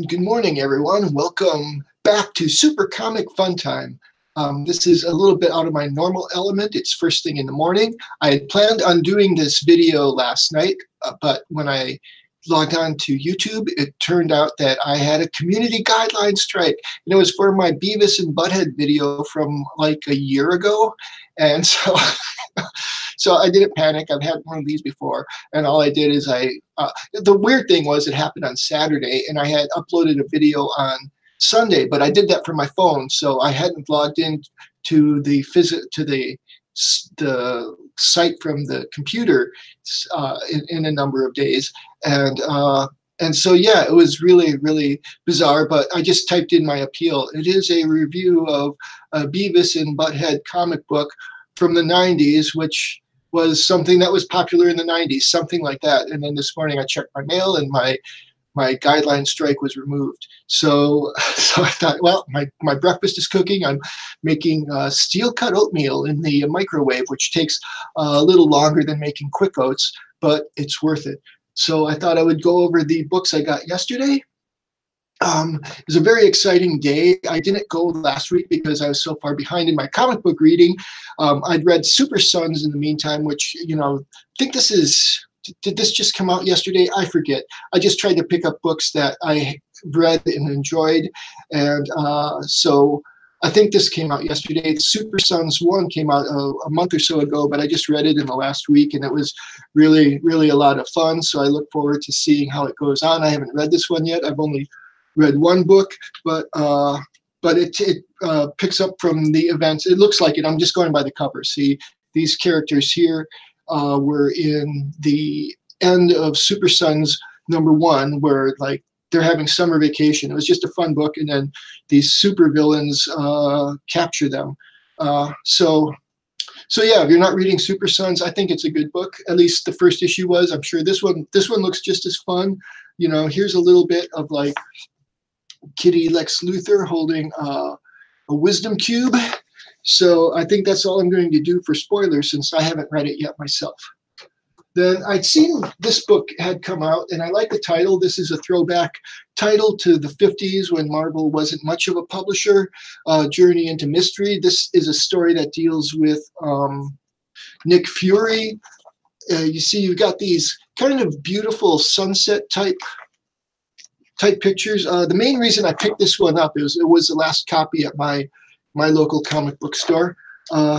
Good morning, everyone. Welcome back to Super Comic Fun Time. This is a little bit out of my normal element. It's first thing in the morning. I had planned on doing this video last night, but when I logged on to YouTube, it turned out that I had a community guideline strike. And it was for my Beavis and Butthead video from like a year ago. And so so I didn't panic. I've had one of these before, and all I did is the weird thing was it happened on Saturday, and I had uploaded a video on Sunday, but I did that from my phone, so I hadn't logged in to the site from the computer in a number of days, and so yeah, it was really bizarre. But I just typed in my appeal. It is a review of a Beavis and Butthead comic book from the 90s, which was something that was popular in the 90s, something like that. And then this morning I checked my mail and my guideline strike was removed. So I thought, well, my breakfast is cooking. I'm making steel cut oatmeal in the microwave, which takes a little longer than making quick oats, but it's worth it. So I thought I would go over the books I got yesterday. It was a very exciting day. I didn't go last week because I was so far behind in my comic book reading. I'd read Super Sons in the meantime, which, I think did this just come out yesterday? I forget. I just tried to pick up books that I read and enjoyed. And so I think this came out yesterday. Super Sons 1 came out a month or so ago, but I just read it in the last week, and it was really a lot of fun. So I look forward to seeing how it goes on. I haven't read this one yet. I've only read one book, but it picks up from the events. It looks like it. I'm just going by the cover. See, these characters here were in the end of Super Sons #1, where like they're having summer vacation. It was just a fun book, and then these super villains capture them. So yeah, if you're not reading Super Sons, I think it's a good book. At least the first issue was. I'm sure this one looks just as fun. Here's a little bit of like Kitty Lex Luthor holding a wisdom cube. So I think that's all I'm going to do for spoilers, since I haven't read it yet myself. Then I'd seen this book had come out, and I like the title. This is a throwback title to the 50s when Marvel wasn't much of a publisher. Journey into Mystery. This is a story that deals with Nick Fury. You see, you've got these kind of beautiful sunset type pictures. The main reason I picked this one up is it was the last copy at my local comic book store.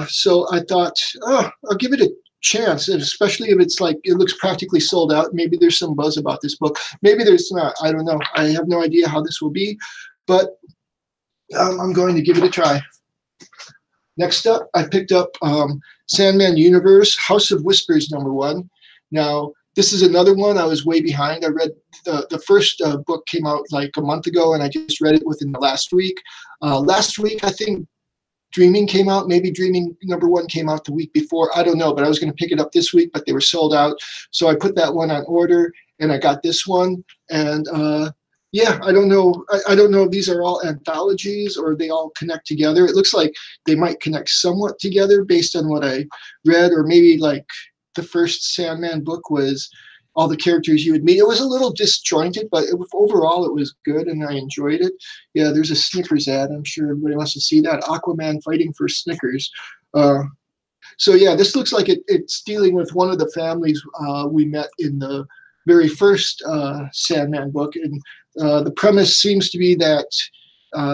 So I thought, I'll give it a chance, and especially if it's like it looks practically sold out. Maybe there's some buzz about this book. Maybe there's not. I don't know. I have no idea how this will be, but I'm going to give it a try. Next up, I picked up Sandman Universe, House of Whispers #1. Now, this is another one I was way behind. I read the first book came out like a month ago, and I just read it within the last week. Last week, I think Dreaming came out. Maybe Dreaming #1 came out the week before. I don't know, but I was going to pick it up this week, but they were sold out. So I put that one on order, and I got this one. And yeah, I don't know. I don't know if these are all anthologies or they all connect together. It looks like they might connect somewhat together based on what I read, or maybe like the first Sandman book was all the characters you would meet. It was a little disjointed, but overall it was good, and I enjoyed it. Yeah, there's a Snickers ad. I'm sure everybody wants to see that. Aquaman fighting for Snickers. So yeah, this looks like it's dealing with one of the families we met in the very first Sandman book. And the premise seems to be that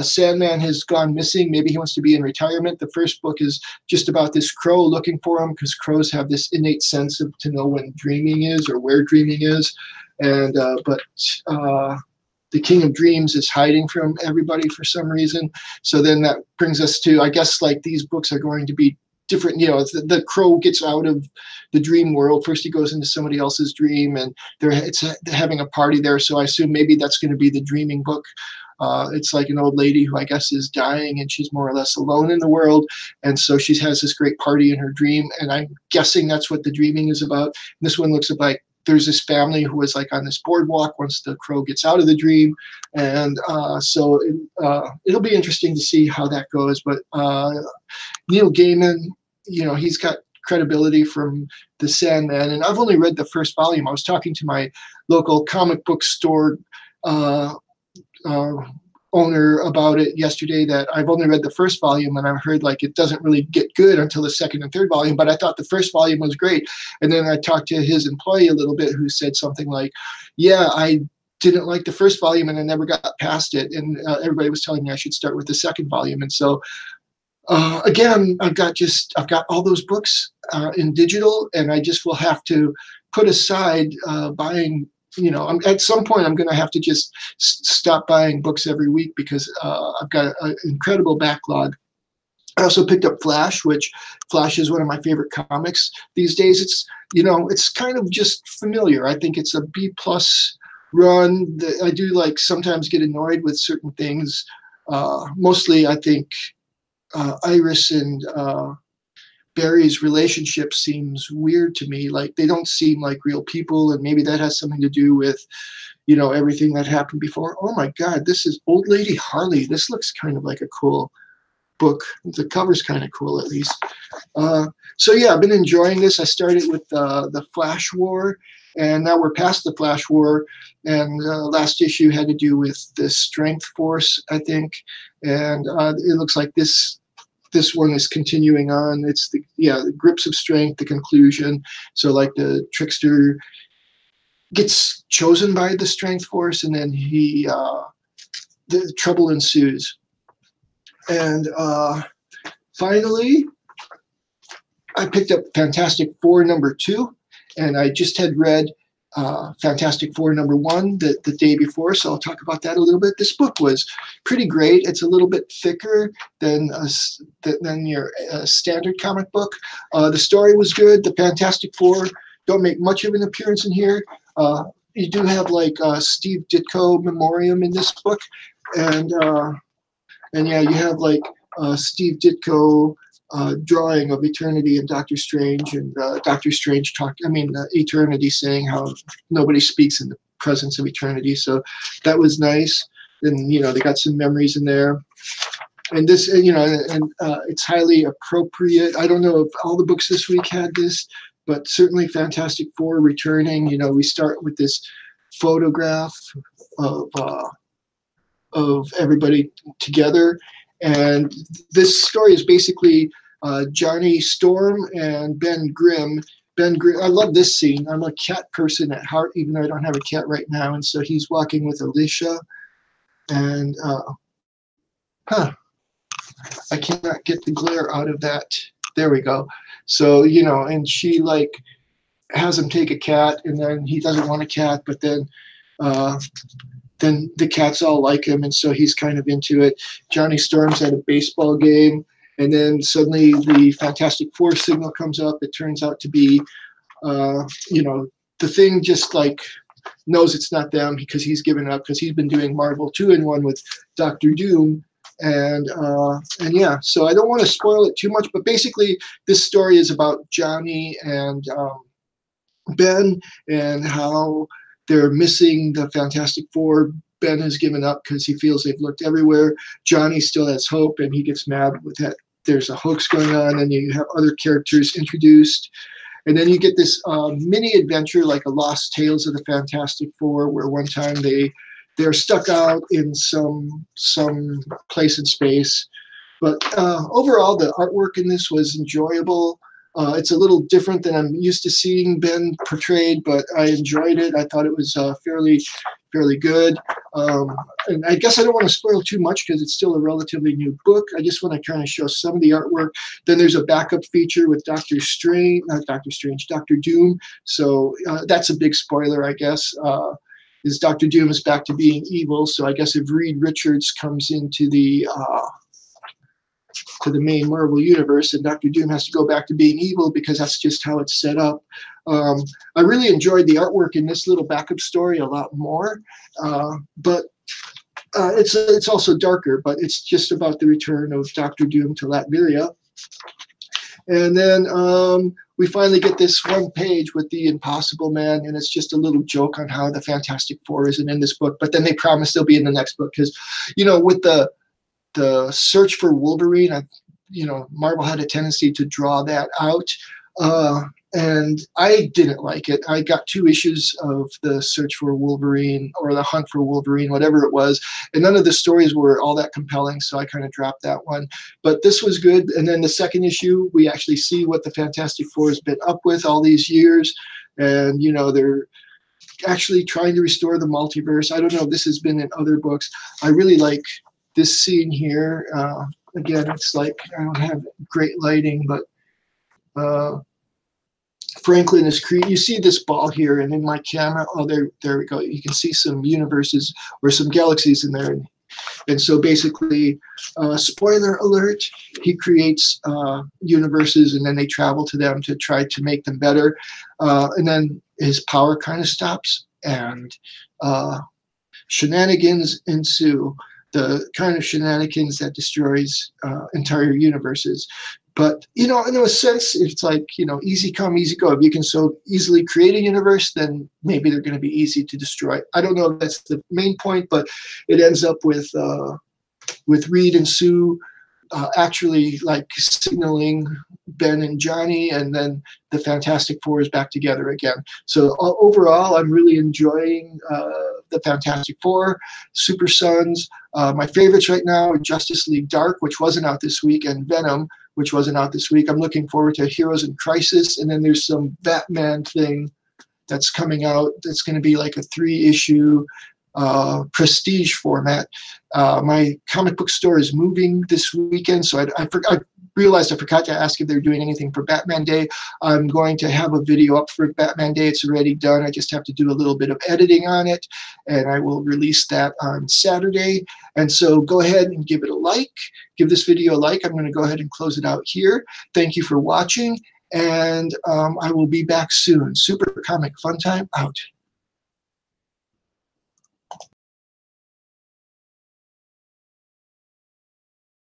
Sandman has gone missing. Maybe he wants to be in retirement. The first book is just about this crow looking for him, because crows have this innate sense of to know when dreaming is or where dreaming is. And but the King of Dreams is hiding from everybody for some reason. So then that brings us to, I guess, like these books are going to be different. The crow gets out of the dream world. First he goes into somebody else's dream, and they're having a party there. So I assume maybe that's going to be the dreaming book. It's like an old lady who I guess is dying, and she's more or less alone in the world. And so she has this great party in her dream, and I'm guessing that's what the dreaming is about. And this one looks like there's this family who is like on this boardwalk once the crow gets out of the dream. And so it'll be interesting to see how that goes. But Neil Gaiman, he's got credibility from the Sandman, and I've only read the first volume. I was talking to my local comic book store owner about it yesterday that I've only read the first volume, and I've heard like it doesn't really get good until the second and third volume, but I thought the first volume was great. And then I talked to his employee a little bit, who said something like, yeah, I didn't like the first volume and I never got past it, and everybody was telling me I should start with the second volume. And so again, I've got all those books in digital, and I just will have to put aside buying. At some point I'm going to have to just stop buying books every week, because I've got an incredible backlog. I also picked up Flash, which Flash is one of my favorite comics these days. It's kind of just familiar. I think it's a B+ run. I do sometimes get annoyed with certain things. Mostly, I think Iris and Barry's relationship seems weird to me. Like, they don't seem like real people, and maybe that has something to do with, everything that happened before. Oh my God, this is Old Lady Harley. This looks kind of like a cool book. The cover's kind of cool, at least. So yeah, I've been enjoying this. I started with the Flash War, and now we're past the Flash War. And last issue had to do with the Strength Force, I think. And it looks like this one is continuing on. It's the Grips of Strength, the conclusion. So like the Trickster gets chosen by the Strength Force, and then the trouble ensues. And finally, I picked up Fantastic Four #2, and I just had read Fantastic Four #1 the day before, so I'll talk about that a little bit. This book was pretty great. It's a little bit thicker than your standard comic book. The story was good. The Fantastic Four don't make much of an appearance in here. You do have Steve Ditko memoriam in this book, and yeah, you have Steve Ditko drawing of eternity and Doctor Strange, and Doctor Strange eternity, saying how nobody speaks in the presence of eternity. So that was nice. And they got some memories in there. And this, it's highly appropriate. I don't know if all the books this week had this, but certainly Fantastic Four returning. We start with this photograph of everybody together. And this story is basically Johnny Storm and Ben Grimm. I love this scene. I'm a cat person at heart, even though I don't have a cat right now. And so he's walking with Alicia. And, I cannot get the glare out of that. There we go. So, and she has him take a cat, and then he doesn't want a cat, but then the cats all like him, and so he's kind of into it. Johnny Storm's at a baseball game, and then suddenly the Fantastic Four signal comes up. It turns out to be, the Thing just knows it's not them, because he's given up, because he's been doing Marvel 2-in-1 with Doctor Doom. And yeah, so I don't want to spoil it too much, but basically this story is about Johnny and Ben, and how they're missing the Fantastic Four. Ben has given up because he feels they've looked everywhere. Johnny still has hope, and he gets mad with that. There's a hoax going on, and you have other characters introduced. And then you get this mini adventure, like a Lost Tales of the Fantastic Four, where one time they're stuck out in some place in space. But overall, the artwork in this was enjoyable. It's a little different than I'm used to seeing Ben portrayed, but I enjoyed it. I thought it was fairly good. And I guess I don't want to spoil too much, because it's still a relatively new book. I just want to kind of show some of the artwork. Then there's a backup feature with Doctor Doom. So that's a big spoiler, I guess. Is Doctor Doom is back to being evil. So I guess if Reed Richards comes into the main Marvel universe, and Doctor Doom has to go back to being evil, because that's just how it's set up. I really enjoyed the artwork in this little backup story a lot more, but it's also darker. But it's just about the return of Doctor Doom to Latveria. And then we finally get this one page with the Impossible Man, and it's just a little joke on how the Fantastic Four isn't in this book, but then they promise they'll be in the next book, because, with the search for Wolverine, Marvel had a tendency to draw that out. and I didn't like it. I got 2 issues of the Search for Wolverine or the Hunt for Wolverine, whatever it was, and none of the stories were all that compelling, so I kind of dropped that one. But this was good. And then the second issue, we actually see what the Fantastic Four has been up with all these years, and you know they're actually trying to restore the multiverse. I don't know if this has been in other books. I really like this scene here. Again, it's like I don't have great lighting, but Franklin is creating. You see this ball here, and in my camera, oh, there we go. You can see some universes or some galaxies in there. And so basically, spoiler alert, he creates universes, and then they travel to them to try to make them better. And then his power kind of stops, and shenanigans ensue. The kind of shenanigans that destroys entire universes. But, you know, in a sense, it's like, you know, easy come, easy go. If you can so easily create a universe, then maybe they're going to be easy to destroy. I don't know if that's the main point, but it ends up with Reed and Sue actually like signaling Ben and Johnny, and then the Fantastic Four is back together again. So overall, I'm really enjoying the Fantastic Four, Super Sons. My favorites right now are Justice League Dark, which wasn't out this week, and Venom, which wasn't out this week. I'm looking forward to Heroes in Crisis, and then there's some Batman thing that's coming out that's going to be like a 3-issue prestige format. My comic book store is moving this weekend, so I realized I forgot to ask if they're doing anything for Batman Day. I'm going to have a video up for Batman Day. It's already done. I just have to do a little bit of editing on it, and I will release that on Saturday. And so go ahead and give it a like. Give this video a like. I'm going to go ahead and close it out here. Thank you for watching, and I will be back soon. Super Comic Fun Time out.